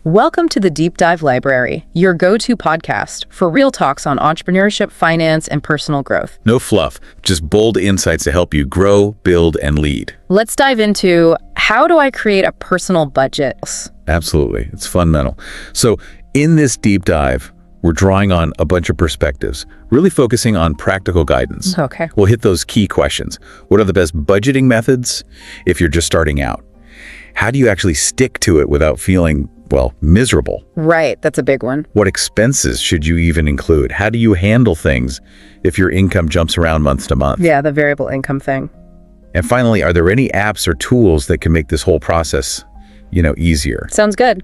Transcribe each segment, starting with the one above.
Welcome to the Deep Dive Library, your go-to podcast for real talks on entrepreneurship, finance, and personal growth. No fluff, just bold insights to help you grow, build, and lead. Let's dive into how do I create a personal budget? Absolutely. It's fundamental. So in this deep dive, we're drawing on a bunch of perspectives, really focusing on practical guidance. Okay. We'll hit those key questions. What are the best budgeting methods if you're just starting out? How do you actually stick to it without feeling, well, miserable? Right, that's a big one. What expenses should you even include? How do you handle things if your income jumps around month to month? Yeah, the variable income thing. And finally, are there any apps or tools that can make this whole process, easier? Sounds good.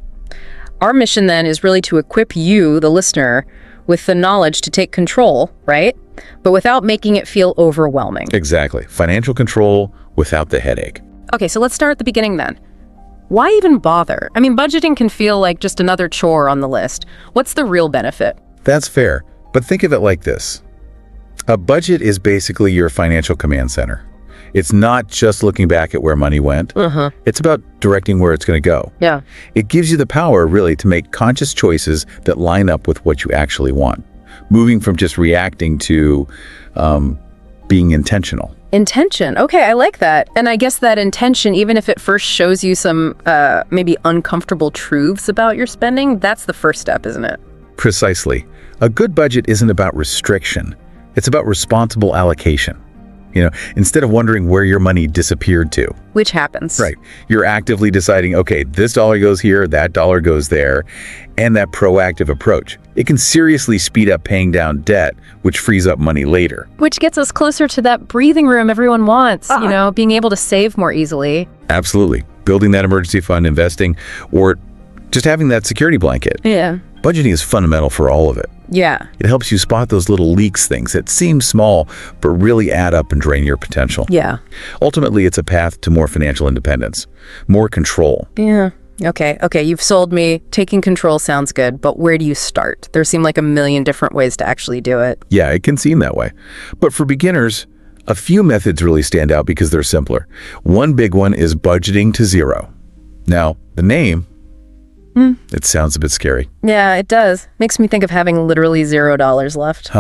Our mission then is really to equip you, the listener, with the knowledge to take control, right? But without making it feel overwhelming. Exactly. Financial control without the headache. Okay, so let's start at the beginning then. Why even bother? I mean, budgeting can feel like just another chore on the list. What's the real benefit? That's fair, but think of it like this. A budget is basically your financial command center. It's not just looking back at where money went. It's about directing where it's going to go. Yeah. It gives you the power, really, to make conscious choices that line up with what you actually want, moving from just reacting to being intentional. Intention. Okay, I like that. And I guess that intention, even if it first shows you some maybe uncomfortable truths about your spending, that's the first step, isn't it? Precisely. A good budget isn't about restriction. It's about responsible allocation. Instead of wondering where your money disappeared to. Which happens. Right. You're actively deciding, okay, this dollar goes here, that dollar goes there, and that proactive approach. It can seriously speed up paying down debt, which frees up money later. Which gets us closer to that breathing room everyone wants, being able to save more easily. Absolutely. Building that emergency fund, investing, or just having that security blanket. Yeah. Budgeting is fundamental for all of it. Yeah. It helps you spot those little leaks, things that seem small, but really add up and drain your potential. Yeah. Ultimately, it's a path to more financial independence, more control. Yeah. Okay, you've sold me. Taking control sounds good, but where do you start? There seem like a million different ways to actually do it. Yeah, it can seem that way. But for beginners, a few methods really stand out because they're simpler. One big one is budgeting to zero. Now, the name, it sounds a bit scary. Yeah, it does. Makes me think of having literally $0 left.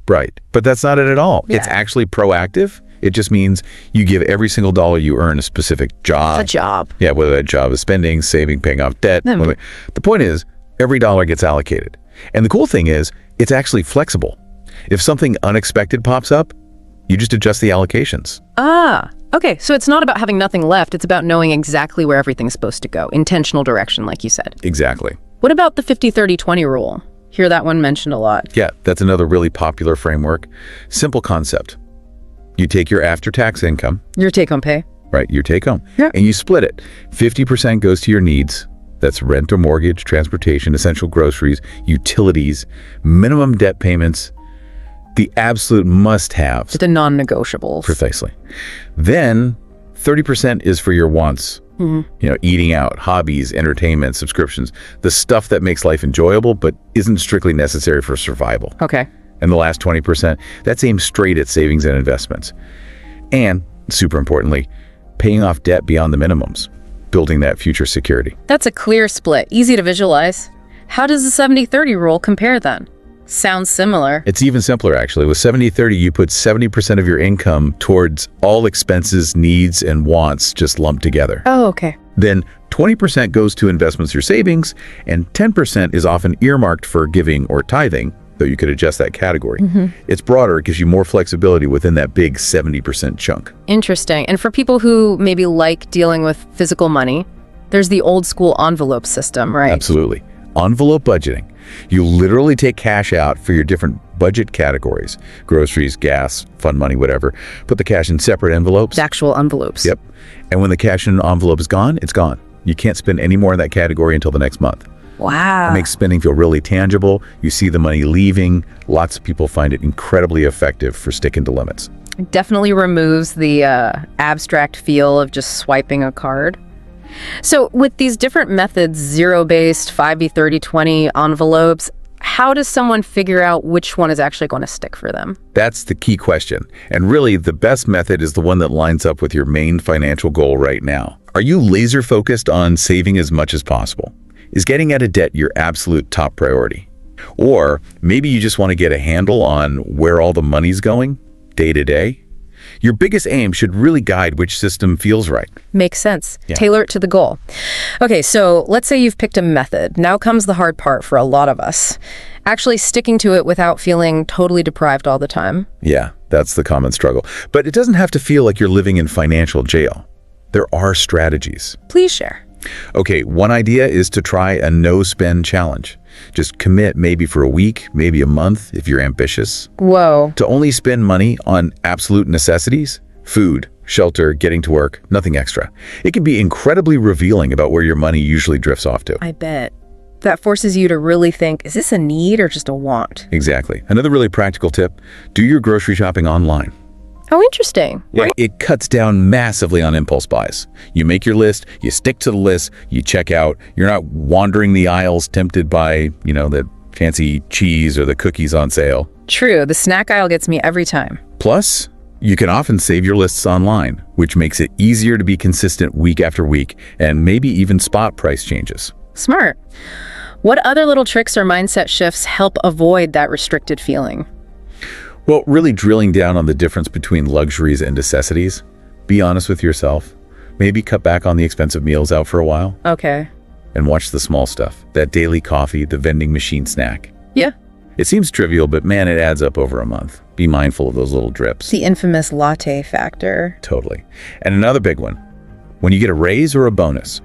Right. But that's not it at all. Yeah. It's actually proactive. It just means you give every single dollar you earn a specific job. A job. Yeah, whether that job is spending, saving, paying off debt. The point is, every dollar gets allocated. And the cool thing is, it's actually flexible. If something unexpected pops up, you just adjust the allocations. Okay, so it's not about having nothing left. It's about knowing exactly where everything's supposed to go. Intentional direction, like you said. Exactly. What about the 50-30-20 rule? Hear that one mentioned a lot. Yeah, that's another really popular framework. Simple concept. You take your after-tax income. Your take-home pay. Right, your take-home. Yeah. And you split it. 50% goes to your needs. That's rent or mortgage, transportation, essential groceries, utilities, minimum debt payments, the absolute must-haves. The non-negotiables. Precisely. Then 30% is for your wants. Eating out, hobbies, entertainment, subscriptions, the stuff that makes life enjoyable but isn't strictly necessary for survival. Okay. And the last 20%, that's aimed straight at savings and investments. And, super importantly, paying off debt beyond the minimums, building that future security. That's a clear split, easy to visualize. How does the 70-30 rule compare then? Sounds similar. It's even simpler, actually. With 70-30, you put 70% of your income towards all expenses, needs, and wants just lumped together. Oh, okay. Then 20% goes to investments or savings, and 10% is often earmarked for giving or tithing, though you could adjust that category. It's broader, it gives you more flexibility within that big 70% chunk. Interesting. And for people who maybe like dealing with physical money, there's the old school envelope system, right? Absolutely. Envelope budgeting. You literally take cash out for your different budget categories, groceries, gas, fund money, whatever. Put the cash in separate envelopes. Actual envelopes. Yep. And when the cash in an envelope is gone, it's gone. You can't spend any more in that category until the next month. Wow. It makes spending feel really tangible. You see the money leaving. Lots of people find it incredibly effective for sticking to limits. It definitely removes the abstract feel of just swiping a card. So with these different methods, zero-based, 5B30-20 envelopes, how does someone figure out which one is actually going to stick for them? That's the key question. And really, the best method is the one that lines up with your main financial goal right now. Are you laser focused on saving as much as possible? Is getting out of debt your absolute top priority? Or maybe you just want to get a handle on where all the money's going, day to day? Your biggest aim should really guide which system feels right. Makes sense. Yeah. Tailor it to the goal. Okay, so let's say you've picked a method. Now comes the hard part for a lot of us. Actually sticking to it without feeling totally deprived all the time. Yeah, that's the common struggle. But it doesn't have to feel like you're living in financial jail. There are strategies. Please share. Okay, one idea is to try a no-spend challenge. Just commit maybe for a week, maybe a month if you're ambitious, Whoa. to only spend money on absolute necessities, food, shelter, getting to work, nothing extra. It can be incredibly revealing about where your money usually drifts off to. I bet. That forces you to really think, is this a need or just a want? Exactly. Another really practical tip, do your grocery shopping online. Oh, interesting. Yeah, it cuts down massively on impulse buys. You make your list, you stick to the list, you check out. You're not wandering the aisles tempted by, the fancy cheese or the cookies on sale. True. The snack aisle gets me every time. Plus, you can often save your lists online, which makes it easier to be consistent week after week and maybe even spot price changes. Smart. What other little tricks or mindset shifts help avoid that restricted feeling? Well, really drilling down on the difference between luxuries and necessities. Be honest with yourself. Maybe cut back on the expensive meals out for a while. Okay. And watch the small stuff. That daily coffee, the vending machine snack. Yeah. It seems trivial, but man, it adds up over a month. Be mindful of those little drips. The infamous latte factor. Totally. And another big one. When you get a raise or a bonus,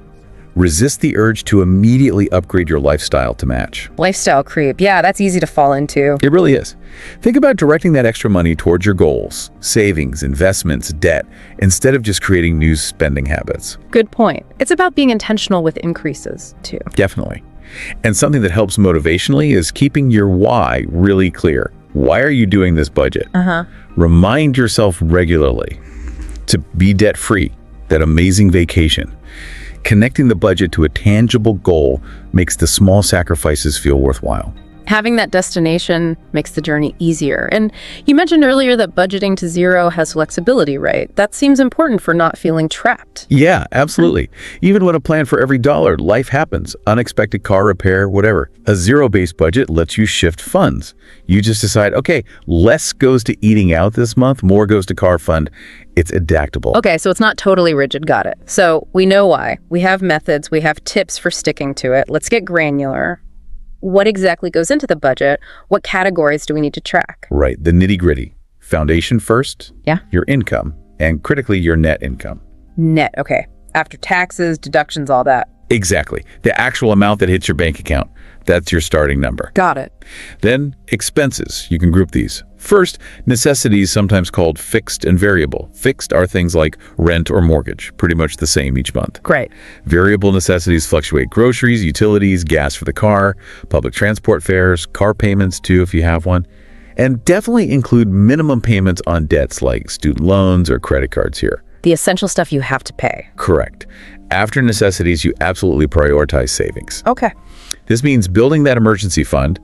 resist the urge to immediately upgrade your lifestyle to match. Lifestyle creep. Yeah, that's easy to fall into. It really is. Think about directing that extra money towards your goals, savings, investments, debt, instead of just creating new spending habits. Good point. It's about being intentional with increases, too. Definitely. And something that helps motivationally is keeping your why really clear. Why are you doing this budget? Remind yourself regularly to be debt-free, that amazing vacation. Connecting the budget to a tangible goal makes the small sacrifices feel worthwhile. Having that destination makes the journey easier. And you mentioned earlier that budgeting to zero has flexibility, right? That seems important for not feeling trapped. Yeah, absolutely. Even with a plan for every dollar, life happens. Unexpected car repair, whatever. A zero-based budget lets you shift funds. You just decide, okay, less goes to eating out this month, more goes to car fund. It's adaptable. Okay, so it's not totally rigid. Got it. So we know why. We have methods. We have tips for sticking to it. Let's get granular. What exactly goes into the budget? What categories do we need to track? Right, the nitty-gritty. Foundation first, Yeah. your income, and critically your net income. Net, okay. After taxes, deductions, all that. Exactly. The actual amount that hits your bank account. That's your starting number. Got it. Then expenses. You can group these. First, necessities, sometimes called fixed and variable. Fixed are things like rent or mortgage, pretty much the same each month. Great. Variable necessities fluctuate: groceries, utilities, gas for the car, public transport fares, car payments too if you have one. And definitely include minimum payments on debts like student loans or credit cards here. The essential stuff you have to pay. Correct. After necessities, you absolutely prioritize savings. Okay. This means building that emergency fund.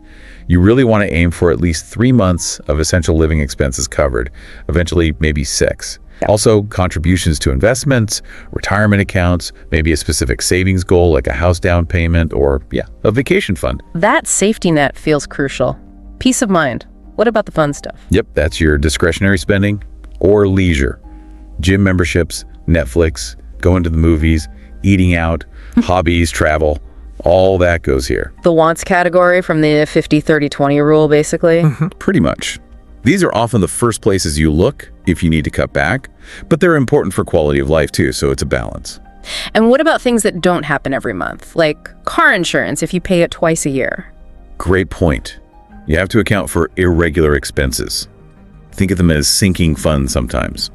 You really want to aim for at least 3 months of essential living expenses covered, eventually maybe 6. Yeah. Also, contributions to investments, retirement accounts, maybe a specific savings goal like a house down payment or, a vacation fund. That safety net feels crucial. Peace of mind. What about the fun stuff? Yep, that's your discretionary spending or leisure. Gym memberships, Netflix, going to the movies, eating out, hobbies, travel. All that goes here. The wants category from the 50-30-20 rule, basically? Pretty much. These are often the first places you look if you need to cut back, but they're important for quality of life too, so it's a balance. And what about things that don't happen every month, like car insurance if you pay it twice a year? Great point. You have to account for irregular expenses. Think of them as sinking funds sometimes.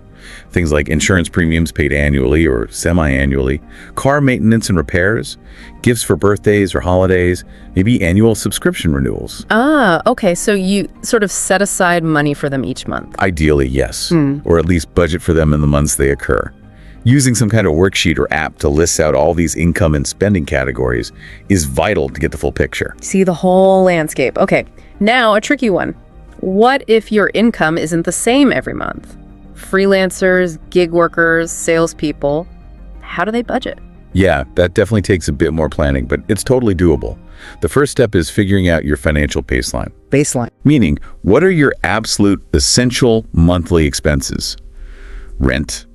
Things like insurance premiums paid annually or semi-annually, car maintenance and repairs, gifts for birthdays or holidays, maybe annual subscription renewals. Ah, okay, so you sort of set aside money for them each month. Ideally, yes, or at least budget for them in the months they occur. Using some kind of worksheet or app to list out all these income and spending categories is vital to get the full picture. See the whole landscape. Okay, now a tricky one. What if your income isn't the same every month? Freelancers, gig workers, salespeople, how do they budget? Yeah, that definitely takes a bit more planning, but it's totally doable. The first step is figuring out your financial baseline. Baseline. Meaning, what are your absolute essential monthly expenses? Rent,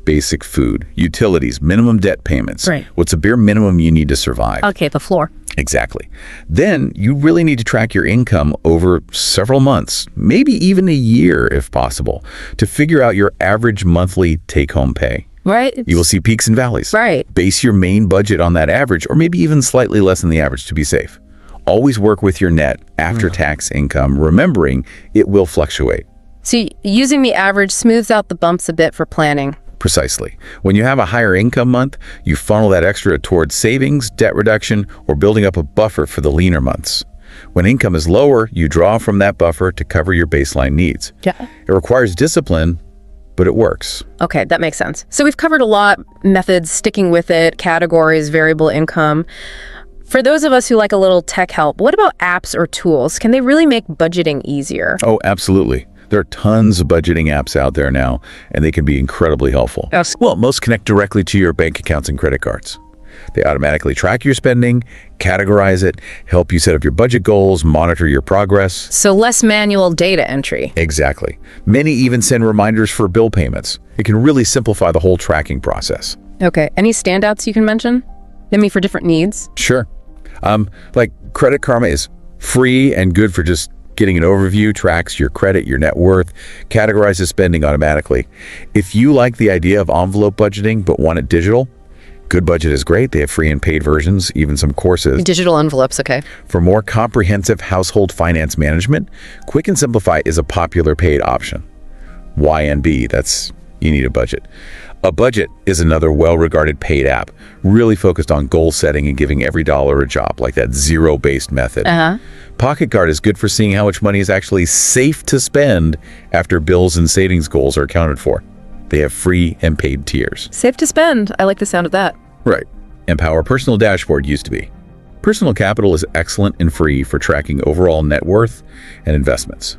basic food, utilities, minimum debt payments. Right. What's a bare minimum you need to survive? Okay, the floor. Exactly. Then you really need to track your income over several months, maybe even a year if possible, to figure out your average monthly take-home pay. Right. You will see peaks and valleys. Right. Base your main budget on that average, or maybe even slightly less than the average to be safe. Always work with your net after-tax income, remembering it will fluctuate. See, using the average smooths out the bumps a bit for planning. Precisely. When you have a higher income month, you funnel that extra towards savings, debt reduction, or building up a buffer for the leaner months. When income is lower, you draw from that buffer to cover your baseline needs. Yeah. It requires discipline, but it works. Okay, that makes sense. So we've covered a lot, methods, sticking with it, categories, variable income. For those of us who like a little tech help, what about apps or tools? Can they really make budgeting easier? Oh, absolutely. There are tons of budgeting apps out there now, and they can be incredibly helpful. Yes. Well, most connect directly to your bank accounts and credit cards. They automatically track your spending, categorize it, help you set up your budget goals, monitor your progress. So less manual data entry. Exactly. Many even send reminders for bill payments. It can really simplify the whole tracking process. Okay, any standouts you can mention? I mean, for different needs? Sure. Like Credit Karma is free and good for just getting an overview, tracks your credit, your net worth, categorizes spending automatically. If you like the idea of envelope budgeting but want it digital, Good Budget is great. They have free and paid versions, even some courses. Digital envelopes, okay. For more comprehensive household finance management, Quick and Simplify is a popular paid option. YNB, that's you need a budget. A Budget is another well-regarded paid app, really focused on goal setting and giving every dollar a job, like that zero-based method. Pocket Card is good for seeing how much money is actually safe to spend after bills and savings goals are accounted for. They have free and paid tiers. Safe to spend. I like the sound of that. Right. Empower Personal Dashboard used to be. Personal Capital is excellent and free for tracking overall net worth and investments.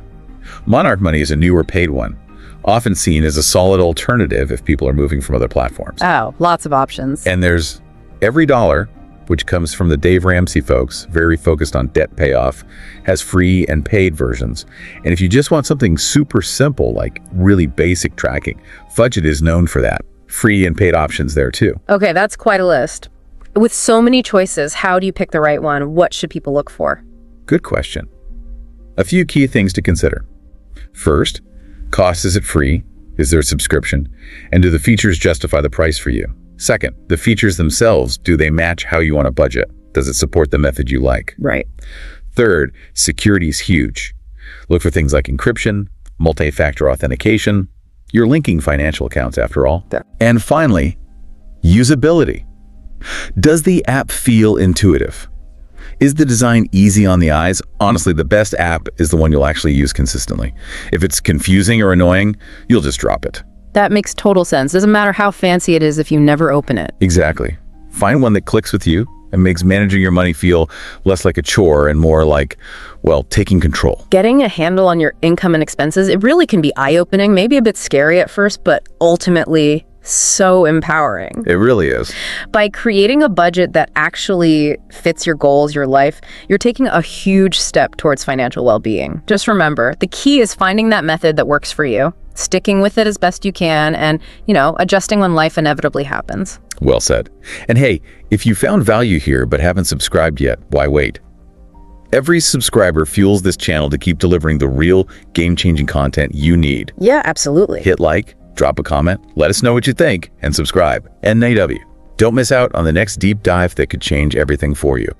Monarch Money is a newer paid one, often seen as a solid alternative if people are moving from other platforms. Oh, lots of options. And there's Every Dollar, which comes from the Dave Ramsey folks, very focused on debt payoff, has free and paid versions. And if you just want something super simple, like really basic tracking, Fudget is known for that. Free and paid options there too. Okay, that's quite a list. With so many choices, how do you pick the right one? What should people look for? Good question. A few key things to consider. First, cost. Is it free? Is there a subscription? And do the features justify the price for you? Second, the features themselves, do they match how you want to budget? Does it support the method you like? Right. Third, security is huge. Look for things like encryption, multi-factor authentication. You're linking financial accounts after all. Yeah. And finally, usability. Does the app feel intuitive? Is the design easy on the eyes? Honestly, the best app is the one you'll actually use consistently. If it's confusing or annoying, you'll just drop it. That makes total sense. Doesn't matter how fancy it is if you never open it. Exactly. Find one that clicks with you and makes managing your money feel less like a chore and more like, well, taking control. Getting a handle on your income and expenses, it really can be eye-opening, maybe a bit scary at first, but ultimately so empowering. It really is. By creating a budget that actually fits your goals, your life, you're taking a huge step towards financial well-being. Just remember, the key is finding that method that works for you, sticking with it as best you can, and, adjusting when life inevitably happens. Well said. And hey, if you found value here but haven't subscribed yet, why wait? Every subscriber fuels this channel to keep delivering the real game-changing content you need. Yeah, absolutely. Hit like, drop a comment, let us know what you think, and subscribe. NAW. Don't miss out on the next deep dive that could change everything for you.